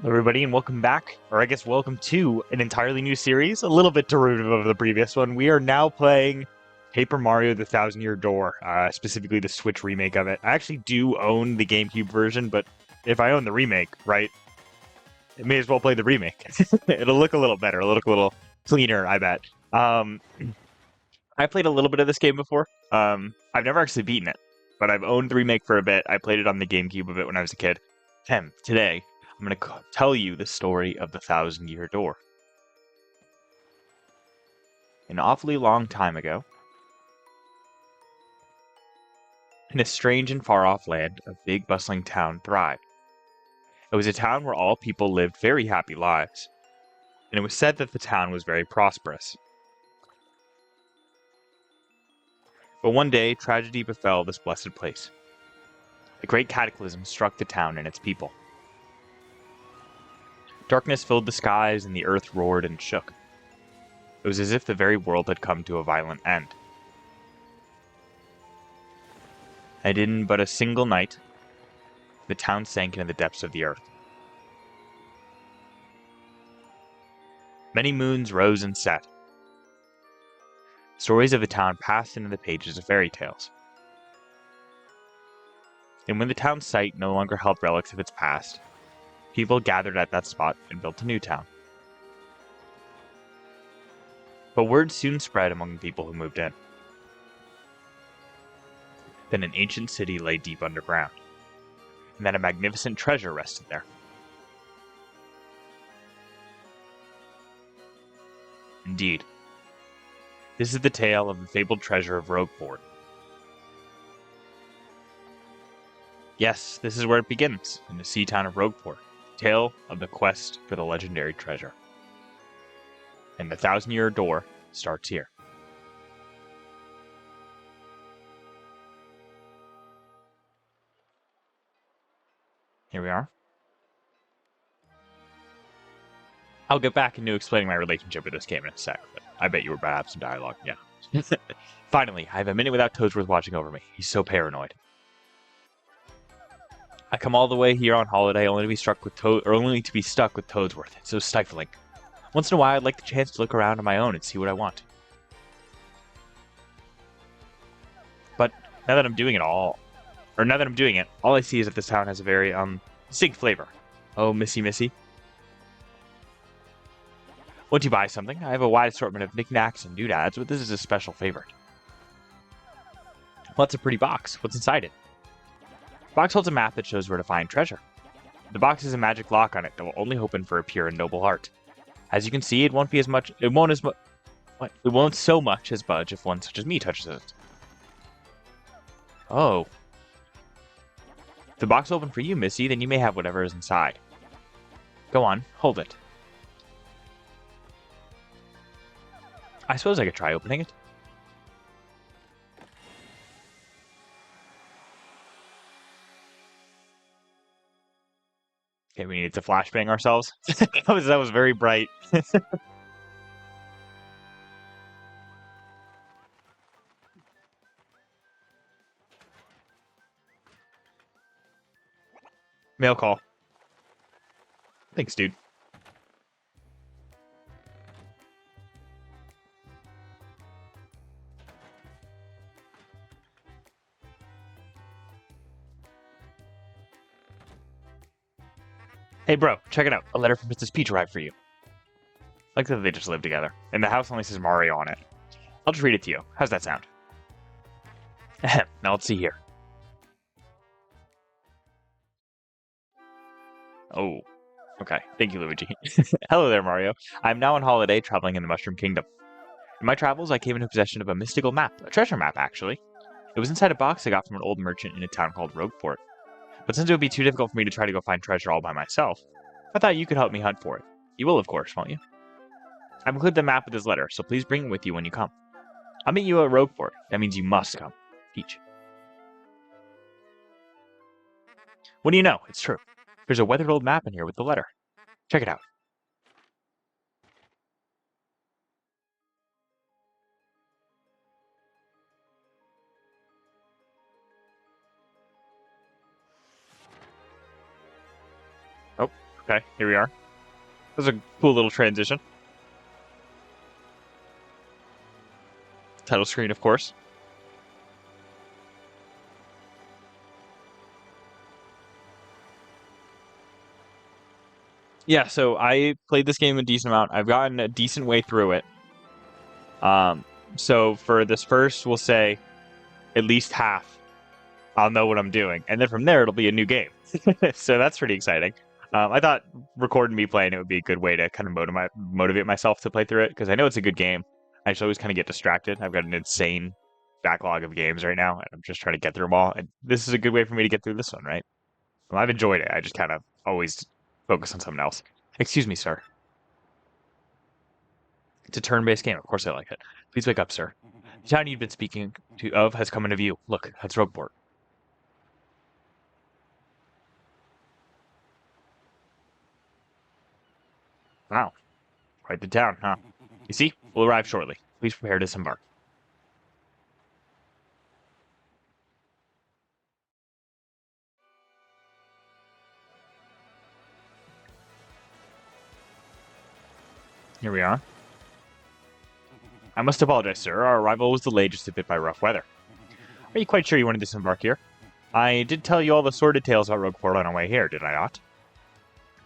Hello everybody, and welcome back, or I guess welcome to an entirely new series, a little bit derivative of the previous one. We are now playing Paper Mario: The Thousand Year Door, specifically the Switch remake of it. I actually do own the GameCube version, but if I own the remake, right, I may as well play the remake. It'll look a little better, it'll look a little cleaner, I bet. I played a little bit of this game before. I've never actually beaten it, but I've owned the remake for a bit. I played it on the GameCube a bit when I was a kid. Today, I'm going to tell you the story of the Thousand Year Door. An awfully long time ago, in a strange and far-off land, a big bustling town thrived. It was a town where all people lived very happy lives, and it was said that the town was very prosperous. But one day, tragedy befell this blessed place. A great cataclysm struck the town and its people. Darkness filled the skies, and the earth roared and shook. It was as if the very world had come to a violent end. And in but a single night, the town sank into the depths of the earth. Many moons rose and set. Stories of the town passed into the pages of fairy tales. And when the town's site no longer held relics of its past, people gathered at that spot and built a new town. But word soon spread among the people who moved in. Then an ancient city lay deep underground, and that a magnificent treasure rested there. Indeed, this is the tale of the fabled treasure of Rougeport. Yes, this is where it begins, in the sea town of Rougeport, the tale of the quest for the legendary treasure. And the Thousand Year Door starts here. Here we are. I'll get back into explaining my relationship with this game in a sec, but I bet you were about to have some dialogue, yeah. Finally, I have a minute without Toadsworth watching over me. He's so paranoid. I come all the way here on holiday only to be stuck with Toadsworth. It's so stifling. Once in a while, I'd like the chance to look around on my own and see what I want. But now that I'm doing it, all I see is that this town has a very distinct flavor. Oh, Missy. Once you buy something, I have a wide assortment of knickknacks and doodads, but this is a special favorite. Well, that's a pretty box. What's inside it? The box holds a map that shows where to find treasure. The box has a magic lock on it that will only open for a pure and noble heart. As you can see, it won't so much as budge if one such as me touches it. Oh. If the box opened for you, Missy, then you may have whatever is inside. Go on, hold it. I suppose I could try opening it. Okay, we needed to flashbang ourselves. that was very bright. Mail call. Thanks, dude. Hey, bro, check it out. A letter from Princess Peach arrived for you. Like that they just live together. And the house only says Mario on it. I'll just read it to you. How's that sound? Ahem. Now let's see here. Oh. Okay. Thank you, Luigi. Hello there, Mario. I'm now on holiday traveling in the Mushroom Kingdom. In my travels, I came into possession of a mystical map. A treasure map, actually. It was inside a box I got from an old merchant in a town called Rougeport. But since it would be too difficult for me to try to go find treasure all by myself, I thought you could help me hunt for it. You will, of course, won't you? I've included the map with this letter, so please bring it with you when you come. I'll meet you at Rougeport. That means you must come. Peach. What do you know? It's true. There's a weathered old map in here with the letter. Check it out. Oh, Okay, here we are. That was a cool little transition. Title screen, of course. Yeah, so I played this game a decent amount. I've gotten a decent way through it. So for this first, we'll say at least half, I'll know what I'm doing. And then from there, it'll be a new game. So that's pretty exciting. I thought recording me playing it would be a good way to kind of motivate myself to play through it, because I know it's a good game. I just always kind of get distracted. I've got an insane backlog of games right now, and I'm just trying to get through them all. And this is a good way for me to get through this one, right? Well, I've enjoyed it. I just kind of always focus on something else. Excuse me, sir. It's a turn-based game. Of course I like it. Please wake up, sir. The town you've been speaking of has come into view. Look, that's Rougeport. Wow. Quite the town, huh? You see, we'll arrive shortly. Please prepare to disembark. Here we are. I must apologize, sir. Our arrival was delayed just a bit by rough weather. Are you quite sure you wanted to disembark here? I did tell you all the sordid tales about Rougeport on our way here, did I not?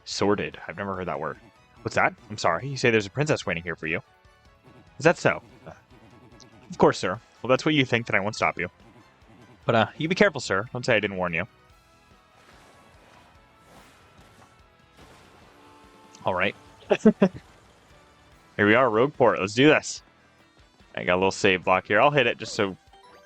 Sordid? I've never heard that word. What's that? I'm sorry. You say there's a princess waiting here for you. Is that so? Of course, sir. Well, that's what you think, then I won't stop you. But, you be careful, sir. Don't say I didn't warn you. Alright. Here we are, Rougeport. Let's do this. I got a little save block here. I'll hit it just so...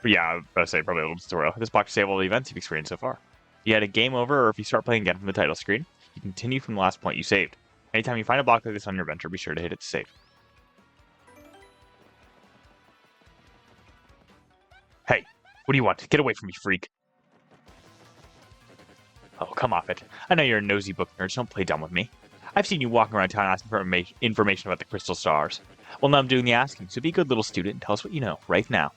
Yeah, I was about to say probably a little tutorial. This block to save all the events you've experienced so far. You had a game over, or if you start playing again from the title screen, you continue from the last point you saved. Anytime you find a block like this on your adventure, be sure to hit it to save. Hey, what do you want? Get away from me, freak. Oh, come off it. I know you're a nosy book nerd, so don't play dumb with me. I've seen you walking around town asking for information about the crystal stars. Well, now I'm doing the asking, so be a good little student and tell us what you know, right now.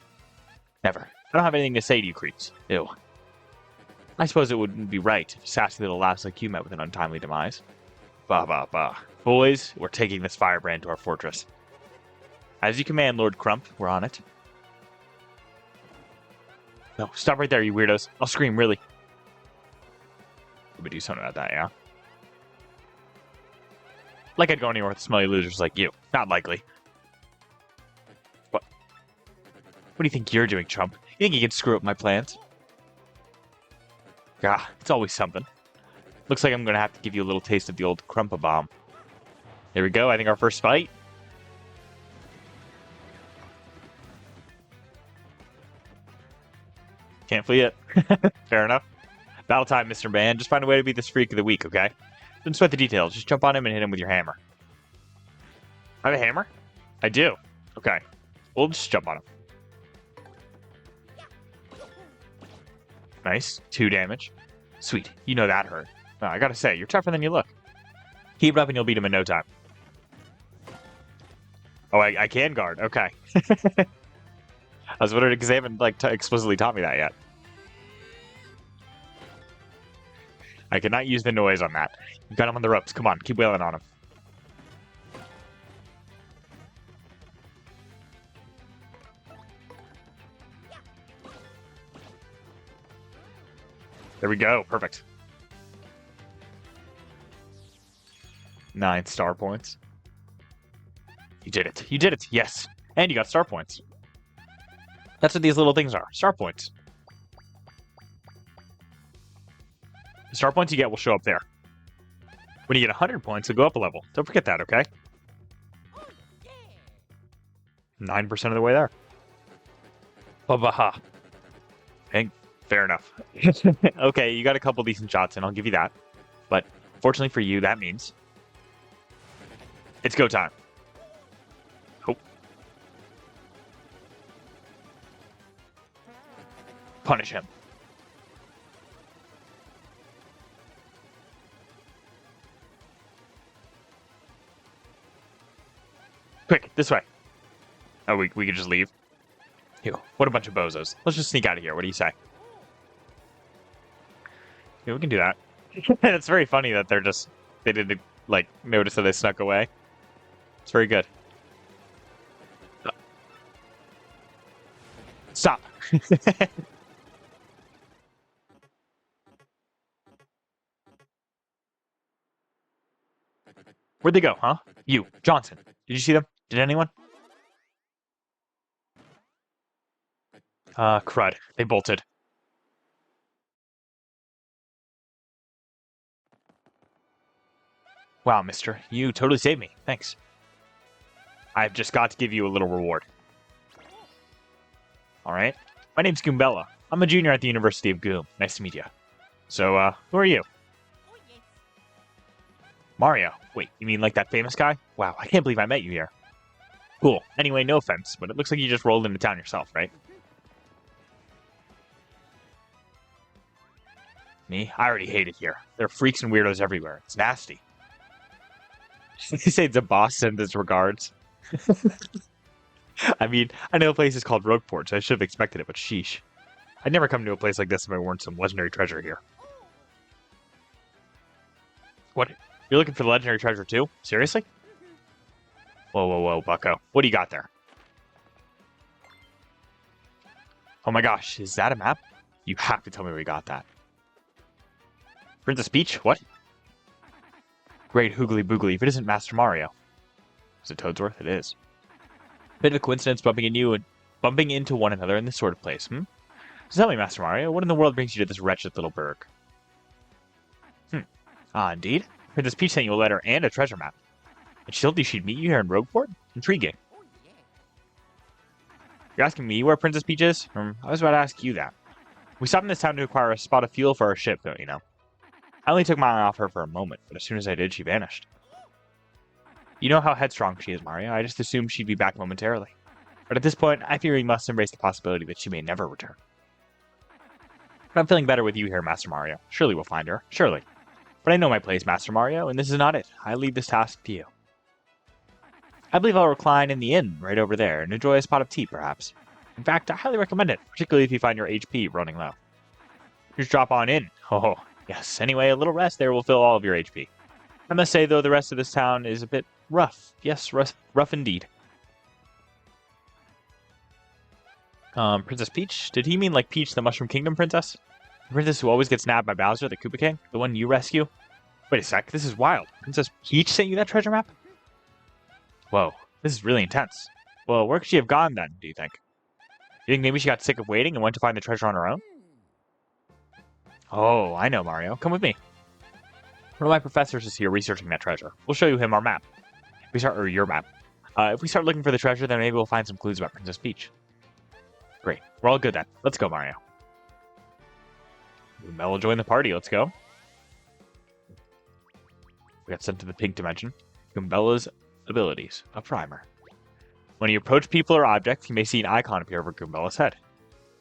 Never. I don't have anything to say to you creeps. Ew. I suppose it wouldn't be right if sassy little lass like you met with an untimely demise. Bah, bah, bah. Boys, we're taking this firebrand to our fortress. As you command, Lord Crump. We're on it. No, stop right there, you weirdos. I'll scream, really. We would do something about that, yeah? Like I'd go anywhere with smelly losers like you. Not likely. What? What do you think you're doing, chump? You think you can screw up my plans? Gah, it's always something. Looks like I'm going to have to give you a little taste of the old Crumpa-Bomb. Here we go, I think our first fight. Can't flee it. Fair enough. Battle time, Mr. Man. Just find a way to beat this freak of the week, okay? Don't sweat the details. Just jump on him and hit him with your hammer. I have a hammer? I do. Okay. We'll just jump on him. Nice. 2 damage. Sweet. You know that hurt. Oh, I gotta say, you're tougher than you look. Keep it up and you'll beat him in no time. Oh, I can guard. Okay. I was wondering because they haven't explicitly taught me that yet. I cannot use the noise on that. You got him on the ropes. Come on, keep wailing on him. There we go. Perfect. 9 star points. You did it. You did it. Yes. And you got star points. That's what these little things are. Star points. The star points you get will show up there. When you get 100 points, it'll go up a level. Don't forget that, okay? 9% of the way there. Babaha. Hey, fair enough. Okay, you got a couple decent shots in, I'll give you that. But fortunately for you, that means it's go time. Oh. Punish him. Quick, this way. Oh, we could just leave? Ew, what a bunch of bozos. Let's just sneak out of here. What do you say? Yeah, we can do that. It's very funny that they're just They didn't, like, notice that they snuck away. It's very good. Stop. Where'd they go, huh? You, Johnson. Did you see them? Did anyone? Crud. They bolted. Wow, mister. You totally saved me. Thanks. I've just got to give you a little reward. Alright. My name's Goombella. I'm a junior at the University of Goom. Nice to meet you. So, who are you? Mario. Wait, you mean like that famous guy? Wow, I can't believe I met you here. Cool. Anyway, no offense, but it looks like you just rolled into town yourself, right? Me? I already hate it here. There are freaks and weirdos everywhere. It's nasty. They say the boss sends his regards. I mean, I know a place is called Rougeport, so I should have expected it, but sheesh. I'd never come to a place like this if I weren't some legendary treasure here. What? You're looking for the legendary treasure too? Seriously? Whoa, whoa, whoa, bucko. What do you got there? Oh my gosh, is that a map? You have to tell me where you got that. Princess Peach? What? Great hoogly boogly, if it isn't Master Mario. Is it Toadsworth? It is. Bit of a coincidence bumping into one another in this sort of place, hmm? So tell me, Master Mario, what in the world brings you to this wretched little burg? Ah, indeed? Princess Peach sent you a letter and a treasure map. And she told you she'd meet you here in Rougeport? Intriguing. You're asking me where Princess Peach is? I was about to ask you that. We stopped in this town to acquire a spot of fuel for our ship, don't you know? I only took my eye off her for a moment, but as soon as I did, she vanished. You know how headstrong she is, Mario. I just assumed she'd be back momentarily. But at this point, I fear we must embrace the possibility that she may never return. But I'm feeling better with you here, Master Mario. Surely we'll find her. Surely. But I know my place, Master Mario, and this is not it. I leave this task to you. I believe I'll recline in the inn right over there and enjoy a spot of tea, perhaps. In fact, I highly recommend it, particularly if you find your HP running low. Just drop on in. Oh, yes. Anyway, a little rest there will fill all of your HP. I must say, though, the rest of this town is a bit rough. Yes, rough indeed. Princess Peach? Did he mean like Peach, the Mushroom Kingdom princess? The princess who always gets nabbed by Bowser, the Koopa King? The one you rescue? Wait a sec, this is wild. Princess Peach sent you that treasure map? Whoa, this is really intense. Well, where could she have gone then, do you think? You think maybe she got sick of waiting and went to find the treasure on her own? Oh, I know, Mario. Come with me. One of my professors is here researching that treasure. We'll show you him our map. Your map. If we start looking for the treasure, then maybe we'll find some clues about Princess Peach. Great. We're all good then. Let's go, Mario. Mel will join the party. Let's go. We got sent to the pink dimension. Goombella's abilities. A primer. When you approach people or objects, you may see an icon appear over Goombella's head.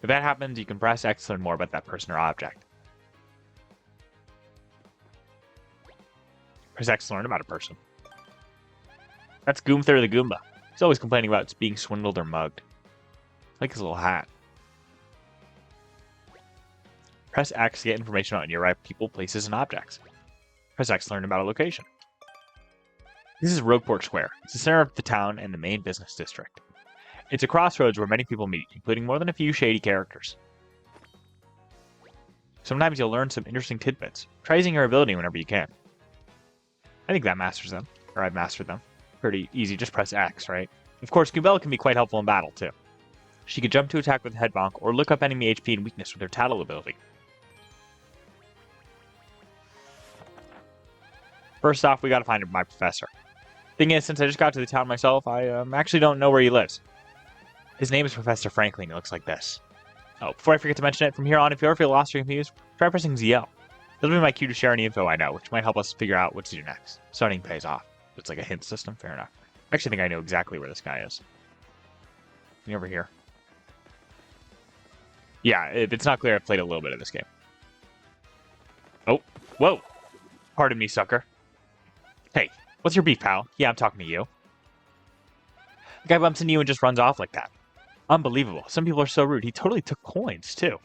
If that happens, you can press X to learn more about that person or object. Press X to learn about a person. That's Goomther the Goomba. He's always complaining about being swindled or mugged. I like his little hat. Press X to get information on nearby people, places, and objects. Press X to learn about a location. This is Rougeport Square. It's the center of the town and the main business district. It's a crossroads where many people meet, including more than a few shady characters. Sometimes you'll learn some interesting tidbits. Try using your ability whenever you can. I think that masters them. Or I've mastered them. Pretty easy, just press X, right? Of course, Goombella can be quite helpful in battle, too. She could jump to attack with a head bonk, or look up enemy HP and weakness with her tattle ability. First off, we gotta find my professor. Thing is, since I just got to the town myself, I actually don't know where he lives. His name is Professor Franklin. He looks like this. Oh, before I forget to mention it, from here on, if you ever feel lost or confused, try pressing ZL. It'll be my cue to share any info I know, which might help us figure out what to do next. Studying pays off. It's like a hint system, fair enough. I actually think I know exactly where this guy is. He over here. Yeah, if it's not clear, I've played a little bit of this game. Oh, whoa. Pardon me, sucker. Hey, what's your beef, pal? Yeah, I'm talking to you. The guy bumps into you and just runs off like that. Unbelievable. Some people are so rude. He totally took coins, too.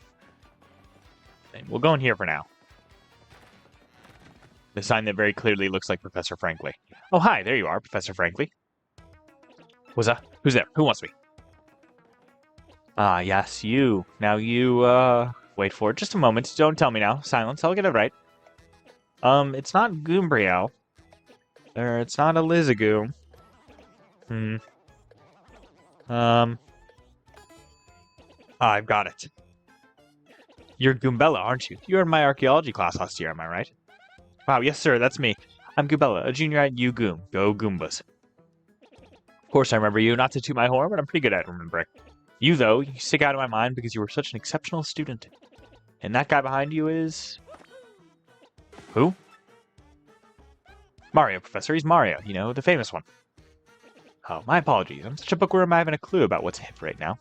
We'll go in here for now. The sign that very clearly looks like Professor Frankly. Oh, hi, there you are, Professor Frankly. What's that? Who's there? Who wants me? Ah, yes, you. Now you, wait for it. Just a moment. Don't tell me now. Silence. I'll get it right. It's not Goombrio. It's not Elizagoom. I've got it. You're Goombella, aren't you? You were in my archaeology class last year, am I right? Wow, yes, sir, that's me. I'm Goombella, a junior at UGoom. Go Goombas. Of course I remember you, not to toot my horn, but I'm pretty good at remembering. You, though, you stick out of my mind because you were such an exceptional student. And that guy behind you is... Who? Mario, Professor. He's Mario, you know, the famous one. Oh, my apologies. I'm such a bookworm I haven't a clue about what's hip right now.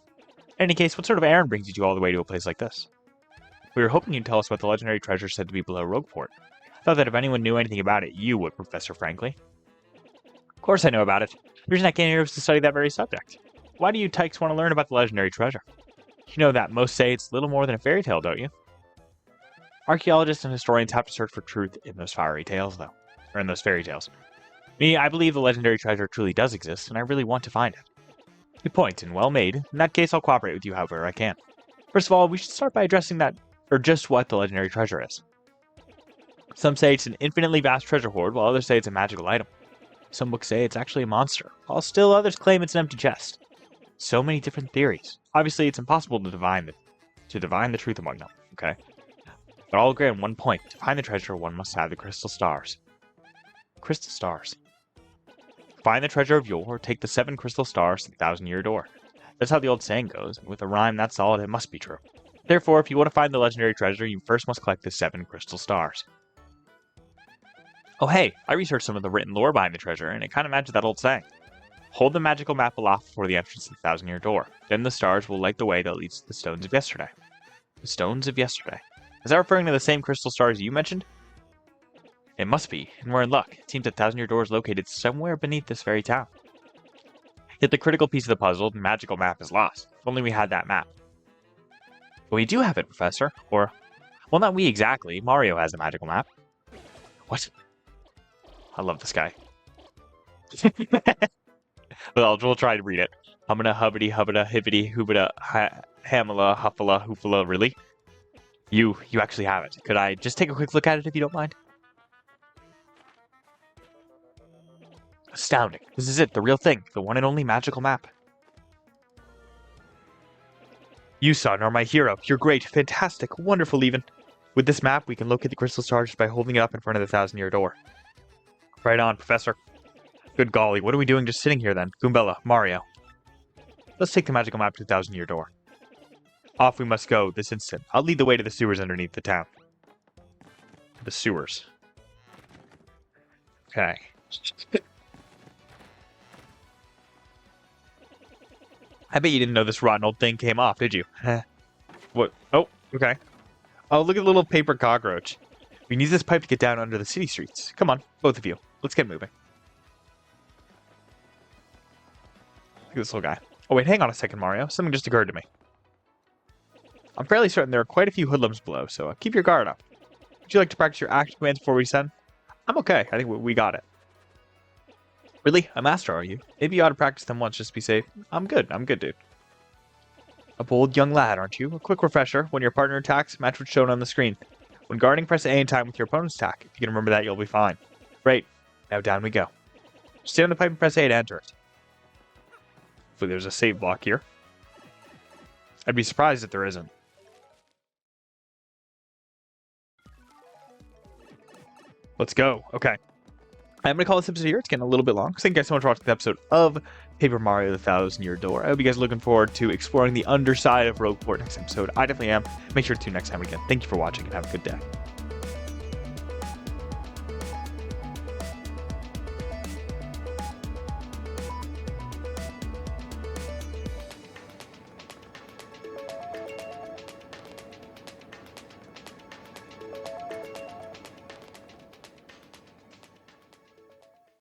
In any case, what sort of errand brings you all the way to a place like this? We were hoping you'd tell us what the legendary treasure said to be below Rougeport. I thought that if anyone knew anything about it, you would, Professor Frankly. Of course I know about it. The reason I came here was to study that very subject. Why do you tykes want to learn about the legendary treasure? You know that most say it's little more than a fairy tale, don't you? Archaeologists and historians have to search for truth in those fairy tales, though. Or in those fairy tales. Me, I believe the legendary treasure truly does exist, and I really want to find it. Good point, and well made. In that case, I'll cooperate with you however I can. First of all, we should start by addressing that, or just what the legendary treasure is. Some say it's an infinitely vast treasure hoard, while others say it's a magical item. Some books say it's actually a monster, while still others claim it's an empty chest. So many different theories. Obviously, it's impossible to divine the truth among them, okay? But I'll agree on one point. To find the treasure, one must have the crystal stars. Crystal stars. Find the treasure of yore, take the 7 crystal stars to the 1,000-year door. That's how the old saying goes, and with a rhyme that solid, it must be true. Therefore, if you want to find the legendary treasure, you first must collect the 7 crystal stars. Oh hey, I researched some of the written lore behind the treasure, and it kind of matches that old saying. Hold the magical map aloft before the entrance to the 1,000-year door. Then the stars will light the way that leads to the stones of yesterday. The stones of yesterday. Is that referring to the same crystal stars you mentioned? It must be, and we're in luck. It seems that 1,000-year door is located somewhere beneath this very town. Yet the critical piece of the puzzle, the magical map, is lost. If only we had that map. But we do have it, Professor. Or, well, not we exactly. Mario has the magical map. What? I love this guy. Well, we'll try to read it. Hummina, hubbity, hubbida, hibbity, hoobida, hamala, huffala, hoofala, really? You actually have it. Could I just take a quick look at it if you don't mind? Astounding. This is it, the real thing. The one and only magical map. You, son, are my hero. You're great, fantastic, wonderful even. With this map, we can locate the crystal stars just by holding it up in front of the 1,000-year door. Right on, Professor. Good golly, what are we doing just sitting here then? Goombella, Mario. Let's take the magical map to the 1,000-year door. Off we must go, this instant. I'll lead the way to the sewers underneath the town. The sewers. Okay. I bet you didn't know this rotten old thing came off, did you? What? Oh, okay. Oh, look at the little paper cockroach. We need this pipe to get down under the city streets. Come on, both of you. Let's get moving. Look at this little guy. Oh, wait, hang on a second, Mario. Something just occurred to me. I'm fairly certain there are quite a few hoodlums below, so keep your guard up. Would you like to practice your action commands before we descend? I'm okay. I think we got it. Really? A master, are you? Maybe you ought to practice them once just to be safe. I'm good, dude. A bold young lad, aren't you? A quick refresher. When your partner attacks, match what's shown on the screen. When guarding, press A in time with your opponent's attack. If you can remember that, you'll be fine. Great. Now down we go. Stay on the pipe and press A to enter it. Hopefully there's a save block here. I'd be surprised if there isn't. Let's go. Okay. I'm going to call this episode here. It's getting a little bit long. Thank you guys so much for watching the episode of Paper Mario the 1,000-Year Door. I hope you guys are looking forward to exploring the underside of Rougeport next episode. I definitely am. Make sure to tune next time again. Thank you for watching and have a good day.